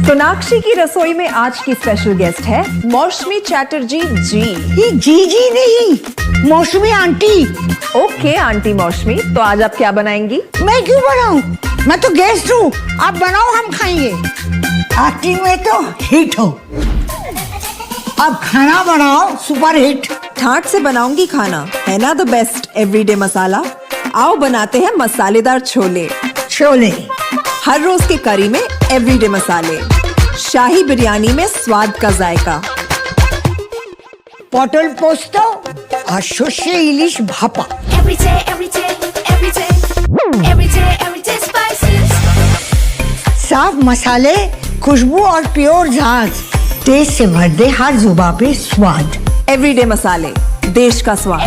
सोनाक्षी की रसोई में आज की स्पेशल गेस्ट है मौसमी चैटर्जी जी। ये जी नहीं, मौसमी आंटी। ओके आंटी मौसमी, तो आज आप क्या बनाएंगी? मैं क्यों बनाऊं? मैं तो गेस्ट हूँ, आप बनाओ, हम खाएंगे। एक्टिंग में तो हिट हो, अब खाना बनाओ सुपर हिट। ठाट से बनाऊंगी खाना, है ना द बेस्ट एवरीडे मसाला। आओ बनाते हैं मसालेदार छोले। छोले हर रोज के करी में एवरीडे मसाले, शाही बिरयानी में स्वाद का जायका। পটল পোস্ত আর সর্ষে ইলিশ ভাপা। साफ मसाले, खुशबू और प्योर झांझ, टेस्ट से भर दे हर जुबान पे स्वाद। एवरीडे मसाले, देश का स्वाद।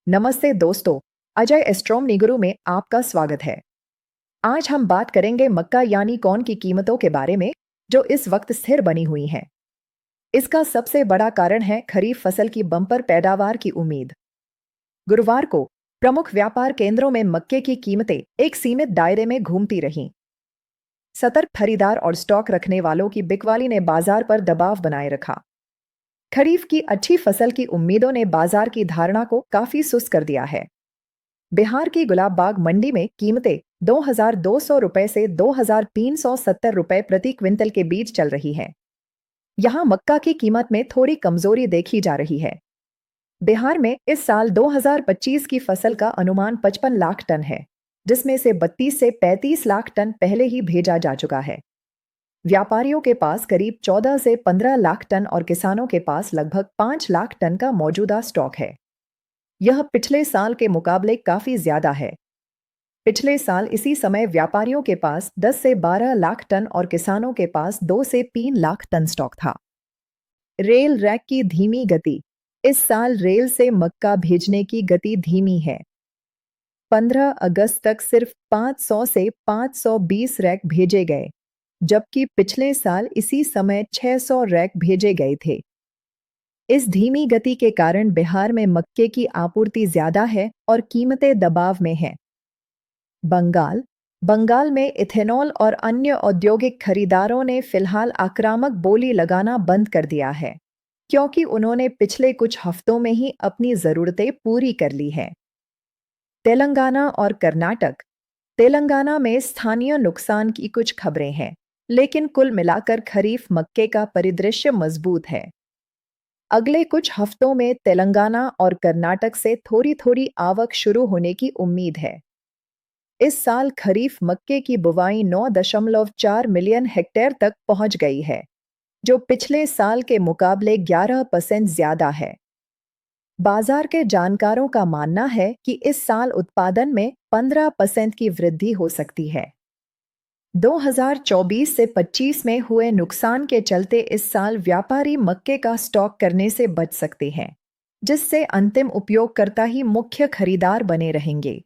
नमस्ते दोस्तों, अजय एस्ट्रोम निगुरु में आपका स्वागत है। आज हम बात करेंगे मक्का यानी कॉर्न की कीमतों के बारे में, जो इस वक्त स्थिर बनी हुई हैं। इसका सबसे बड़ा कारण है खरीफ फसल की बम्पर पैदावार की उम्मीद। गुरुवार को प्रमुख व्यापार केंद्रों में मक्के की कीमतें एक सीमित दायरे में घूमती रहीं। सतर्क खरीदार और स्टॉक रखने वालों की बिकवाली ने बाजार पर दबाव बनाए रखा। खरीफ की अच्छी फसल की उम्मीदों ने बाजार की धारणा को काफी सुस्त कर दिया है। बिहार की गुलाब बाग मंडी में कीमतें 2,200 रुपए से 2,370 रुपए प्रति क्विंटल के बीच चल रही हैं। यहां मक्का की कीमत में थोड़ी कमजोरी देखी जा रही है। बिहार में इस साल 2025 की फसल का अनुमान 55 लाख टन है, जिसमें से 32 से 35 लाख टन पहले ही भेजा जा चुका है। व्यापारियों के पास करीब 14 से 15 लाख टन और किसानों के पास लगभग 5 लाख टन का मौजूदा स्टॉक है। यह पिछले साल के मुकाबले काफी ज्यादा है। पिछले साल इसी समय व्यापारियों के पास 10 से 12 लाख टन और किसानों के पास 2 से 3 लाख टन स्टॉक था। रेल रैक की धीमी गति। इस साल रेल से मक्का भेजने की गति धीमी है। 15 अगस्त तक सिर्फ 500 से 520 रैक भेजे गए, जबकि पिछले साल इसी समय 600 रैक भेजे गए थे। इस धीमी गति के कारण बिहार में मक्के की आपूर्ति ज्यादा है और कीमतें दबाव में हैं। बंगाल में इथेनॉल और अन्य औद्योगिक खरीदारों ने फिलहाल आक्रामक बोली लगाना बंद कर दिया है, क्योंकि उन्होंने पिछले कुछ हफ्तों में ही अपनी जरूरतें पूरी कर ली हैं। तेलंगाना और कर्नाटक। तेलंगाना में स्थानीय नुकसान की कुछ खबरें हैं, लेकिन कुल मिलाकर खरीफ मक्के का परिदृश्य मजबूत है। अगले कुछ हफ्तों में तेलंगाना और कर्नाटक से थोड़ी थोड़ी आवक शुरू होने की उम्मीद है। इस साल खरीफ मक्के की बुवाई 9.4 मिलियन हेक्टेयर तक पहुंच गई है, जो पिछले साल के मुकाबले 11% ज्यादा है। बाजार के जानकारों का मानना है कि इस साल उत्पादन में 15% की वृद्धि हो सकती है। 2024 से 25 में हुए नुकसान के चलते इस साल व्यापारी मक्के का स्टॉक करने से बच सकते हैं, जिससे अंतिम उपयोगकर्ता ही मुख्य खरीदार बने रहेंगे।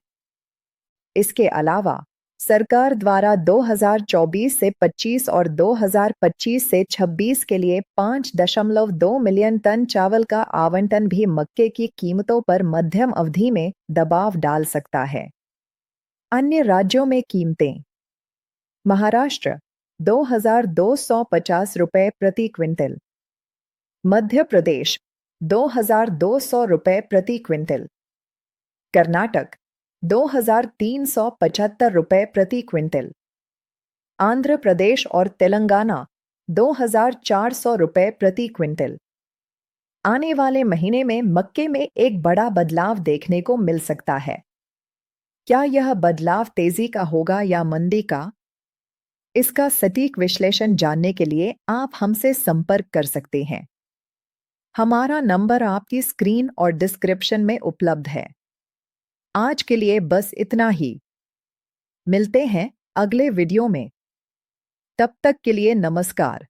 इसके अलावा सरकार द्वारा 2024 से 25 और 2025 से 26 के लिए 5.2 मिलियन टन चावल का आवंटन भी मक्के की कीमतों पर मध्यम अवधि में दबाव डाल सकता है। अन्य राज्यों में कीमतें। महाराष्ट्र 2,250 रुपए प्रति क्विंटल, मध्य प्रदेश 2,200 रुपए प्रति क्विंटल, कर्नाटक 2,375 रुपए प्रति क्विंटल, आंध्र प्रदेश और तेलंगाना 2,400 रुपए प्रति क्विंटल। आने वाले महीने में मक्के में एक बड़ा बदलाव देखने को मिल सकता है। क्या यह बदलाव तेजी का होगा या मंदी का? इसका सटीक विश्लेषण जानने के लिए आप हमसे संपर्क कर सकते हैं। हमारा नंबर आपकी स्क्रीन और डिस्क्रिप्शन में उपलब्ध है। आज के लिए बस इतना ही। मिलते हैं अगले वीडियो में। तब तक के लिए नमस्कार।